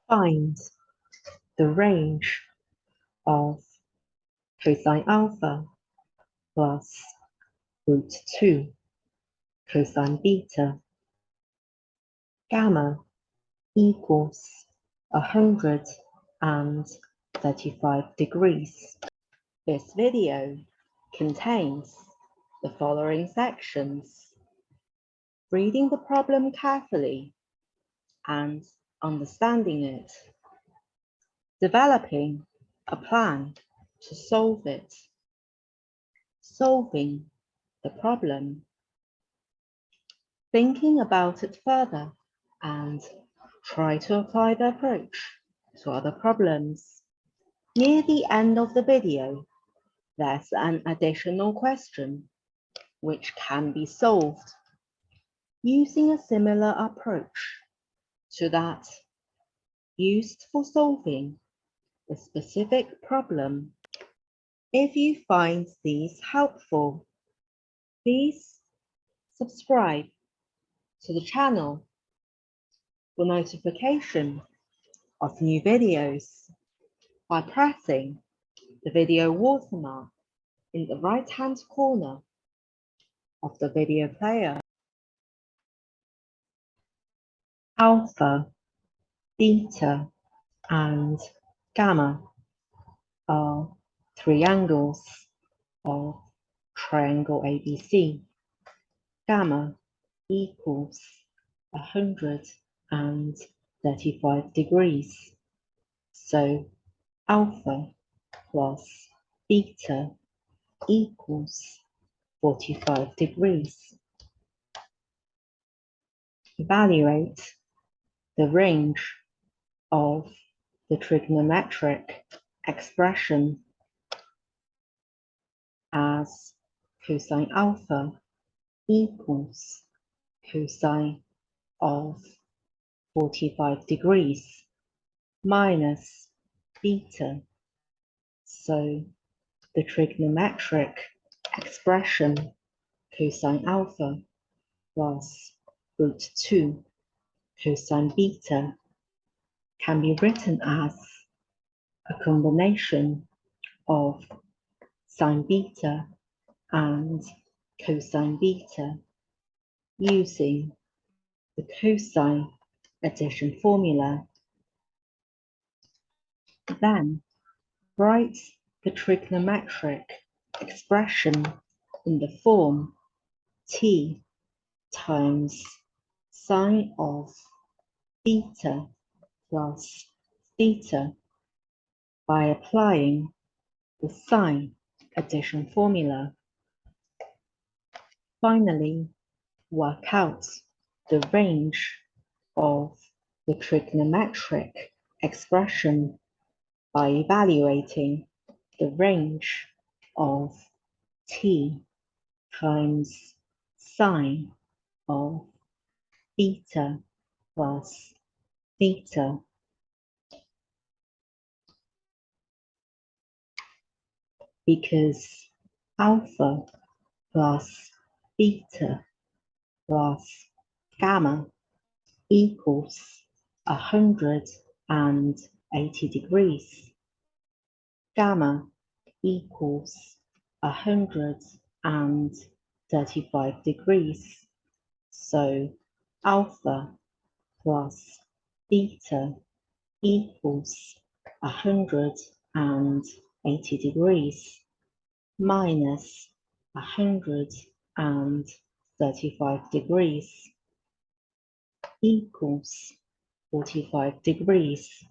Find the range of cosine alpha plus root 2 cosine beta. Gamma equals 135 degrees. This video contains the following sections: reading the problem carefully and understanding it, developing a plan to solve it, solving the problem, thinking about it further and try to apply the approach to other problems. Near the end of the video, there's an additional question which can be solved using a similar approach to that used for solving the specific problem. If you find these helpful, please subscribe to the channel for notification of new videos by pressing the video watermark in the right-hand corner of the video player. Alpha, beta, and gamma are three angles of triangle ABC. Gamma equals 135 degrees. So alpha plus beta equals 45 degrees. Evaluate the range of the trigonometric expression as cosine alpha equals cosine of 45 degrees minus beta. So the trigonometric expression cosine alpha plus root 2 cosine beta can be written as a combination of sine beta and cosine beta using the cosine addition formula. Then write the trigonometric expression in the form t times sine of beta plus theta by applying the sine addition formula. Finally, work out the range of the trigonometric expression by evaluating the range of t times sine of beta plus theta. Because alpha plus beta plus gamma equals 180 degrees. Gamma equals 135 degrees. So alpha plus beta equals 180 degrees minus 135 degrees equals 45 degrees.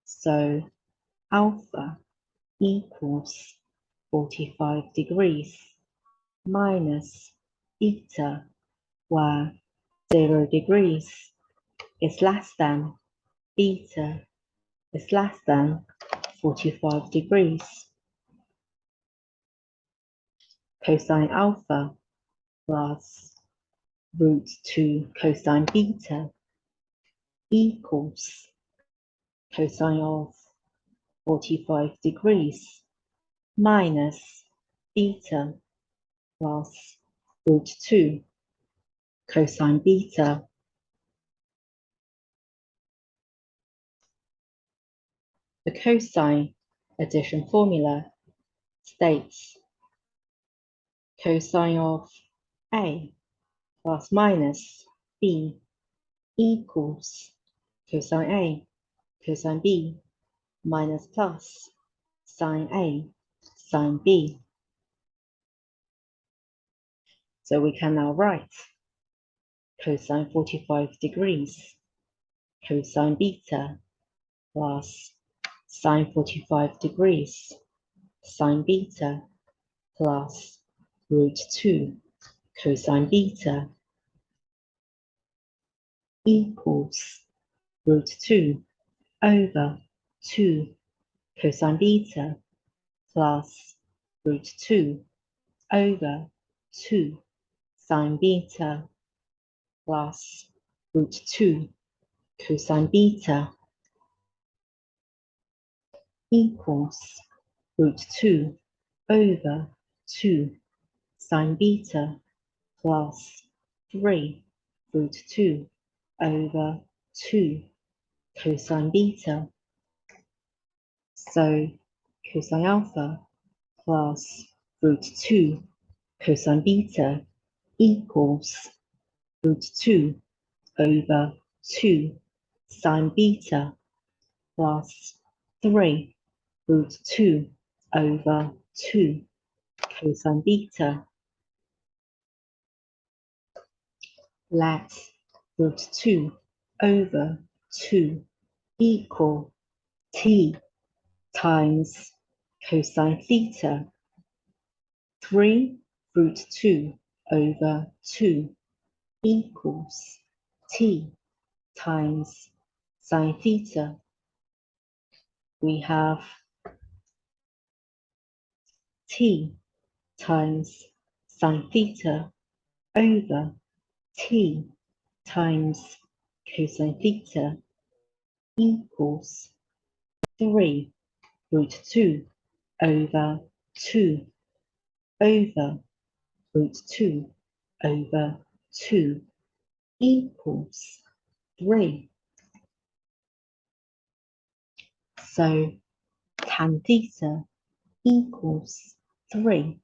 So alpha equals 45 degrees minus beta, where 0 degrees is less than beta is less than 45 degrees. Cosine alpha plus root 2 cosine beta equals cosine of 45 degrees minus beta plus root 2 cosine beta. The cosine addition formula states cosine of A plus minus B equals cosine A, cosine B minus plus sine A, sine B. So we can now write cosine 45 degrees, cosine beta plus sine 45 degrees, sine beta plus root 2 cosine beta equals root 2 over 2 cosine beta plus root 2 over 2 sine beta plus root 2 cosine beta equals root 2 over 2 sine beta plus 3 root 2 over 2 cosine beta. So cosine alpha plus root 2 cosine beta equals root 2 over 2 sine beta plus 3 root 2 over 2 cosine beta. Let root 2 over 2 equal t times cosine theta. 3 root 2 over 2 equals t times sine theta. We have t times sine theta over t times cosine theta equals 3 root 2 over 2 over root 2 over 2 equals 3. So tan theta equals 3.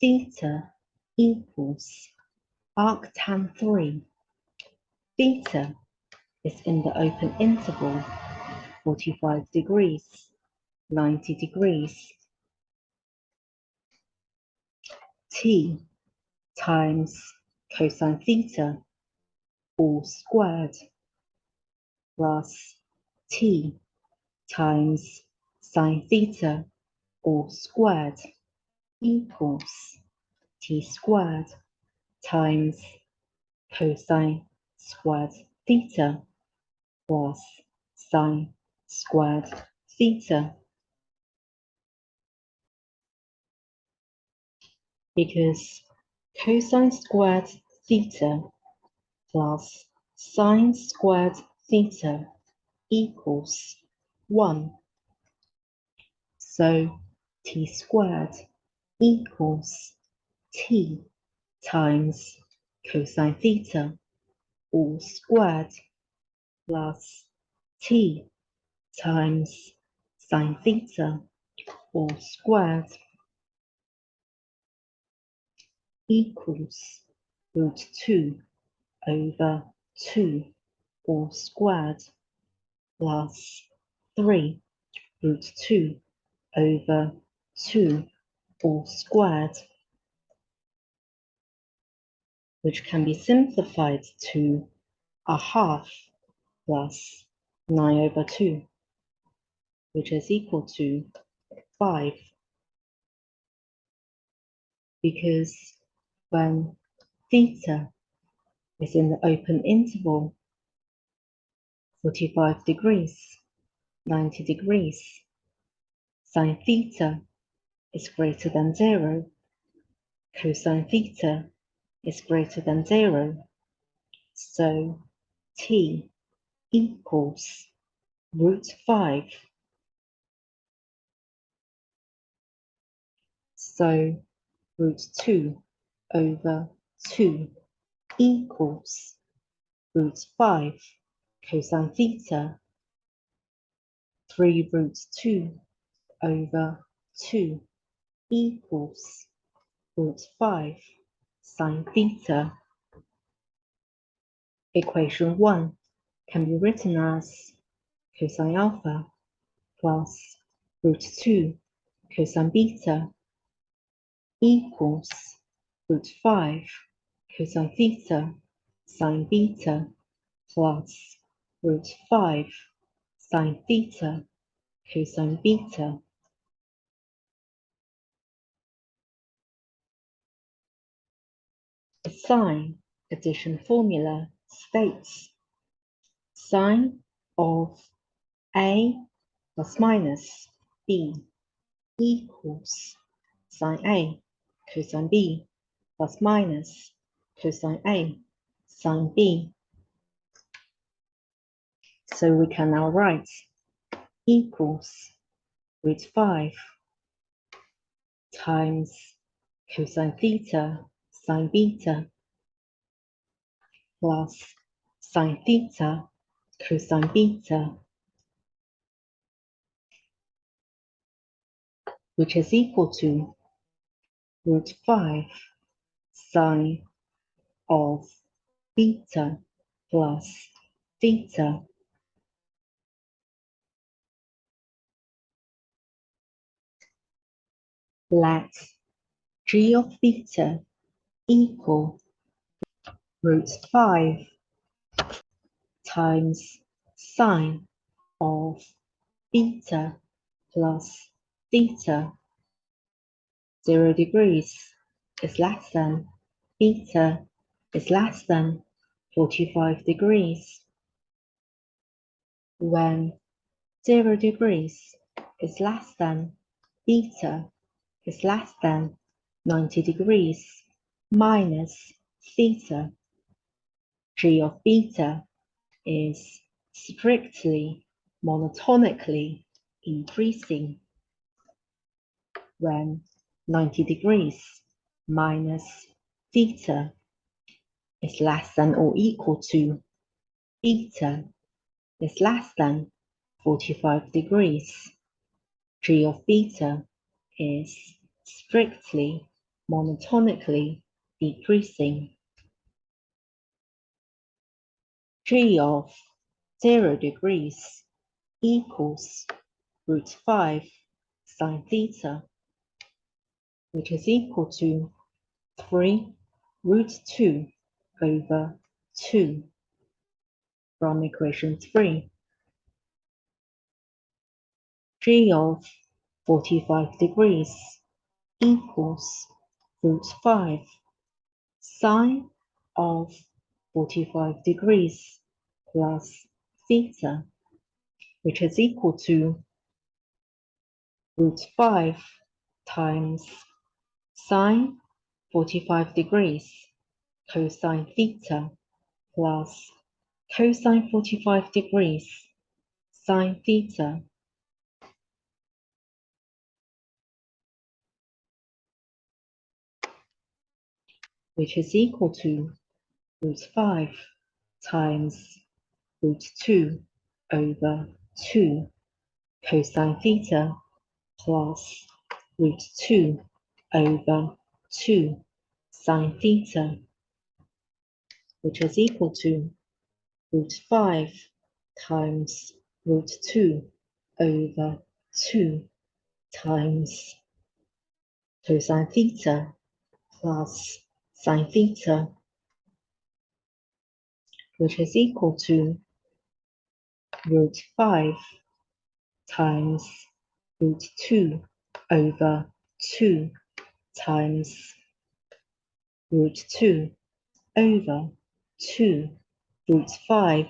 Theta equals arctan 3. Theta is in the open interval 45 degrees, 90 degrees. T times cosine theta all squared plus t times sine theta all squared equals t squared times cosine squared theta plus sine squared theta. Because cosine squared theta plus sine squared theta equals 1. So t squared equals t times cosine theta all squared plus t times sine theta all squared equals root 2 over 2 all squared plus 3 root 2 over 2 all squared, which can be simplified to a half plus 9 over 2, which is equal to 5. Because when theta is in the open interval 45 degrees, 90 degrees, sine theta is greater than 0, cosine theta is greater than 0. So t equals root 5. So root 2 over 2 equals root 5 cosine theta 3 root 2 over 2 equals root 5 sine theta. Equation 1 can be written as cosine alpha plus root 2 cosine beta equals root 5 cosine theta sine beta plus root 5 sine theta cosine beta. The sine addition formula states sine of A plus minus B equals sine A cosine B plus minus cosine A sine B. So we can now write equals root 5 times cosine theta sine beta plus sine theta cosine beta, which is equal to root 5 sine of beta plus theta. Let g of beta equal root 5 times sine of beta plus theta. 0 degrees is less than beta is less than 45 degrees. When 0 degrees is less than beta is less than 90 degrees minus theta, g of beta is strictly monotonically increasing. When 90 degrees minus theta is less than or equal to beta is less than 45 degrees, g of beta is strictly monotonically decreasing. G of 0 degrees equals root 5 sine theta, which is equal to 3 root 2 over 2 from equation 3. G of 45 degrees equals root 5 sine of 45 degrees plus theta, which is equal to root 5 times sine 45 degrees cosine theta plus cosine 45 degrees sine theta, which is equal to root 5 times root 2 over 2 cosine theta plus root 2 over 2 sine theta, which is equal to root 5 times root 2 over 2 times cosine theta plus sine theta, which is equal to root 5 times root 2 over 2 times root 2 over 2 root 5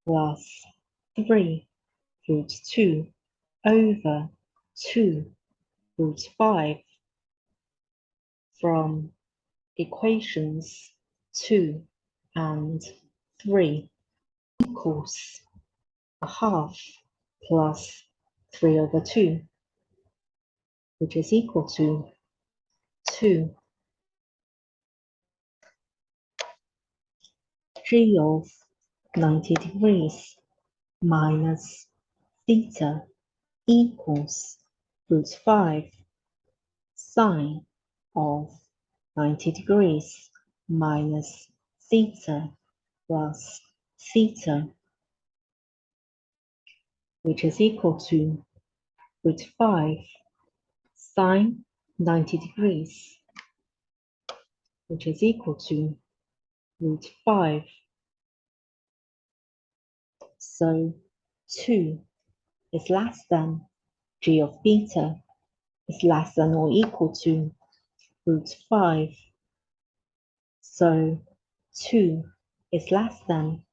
plus 3 root 2 over 2 root 5 from equations 2 and 3 equals a half plus 3 over 2, which is equal to 2. G of 90 degrees minus theta equals root 5 sine of 90 degrees minus theta plus theta, which is equal to root 5 sine 90 degrees, which is equal to root 5. So 2 is less than g of beta is less than or equal to root 5. So 2 is less than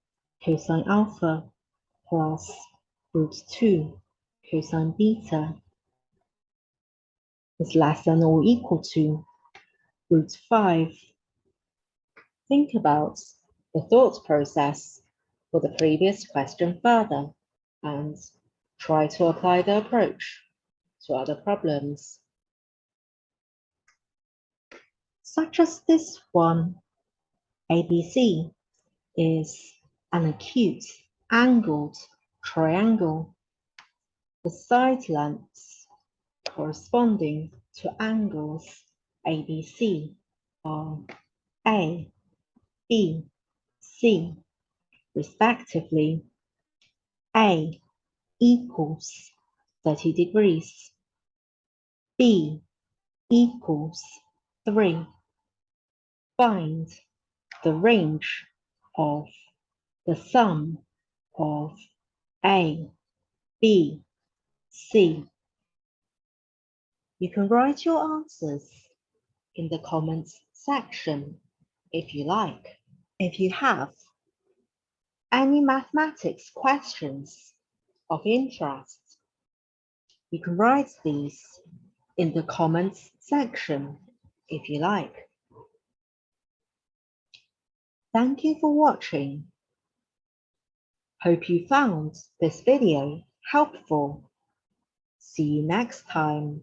cosine alpha plus root 2 cosine beta is less than or equal to root 5. Think about the thought process for the previous question further and try to apply the approach to other problems. Such as this one, ABC is an acute angled triangle. The side lengths corresponding to angles ABC are A, B, C, respectively. A equals 30 degrees. B equals 3. Find the range of the sum of A, B, C. You can write your answers in the comments section if you like. If you have any mathematics questions of interest, you can write these in the comments section if you like. Thank you for watching. Hope you found this video helpful. See you next time.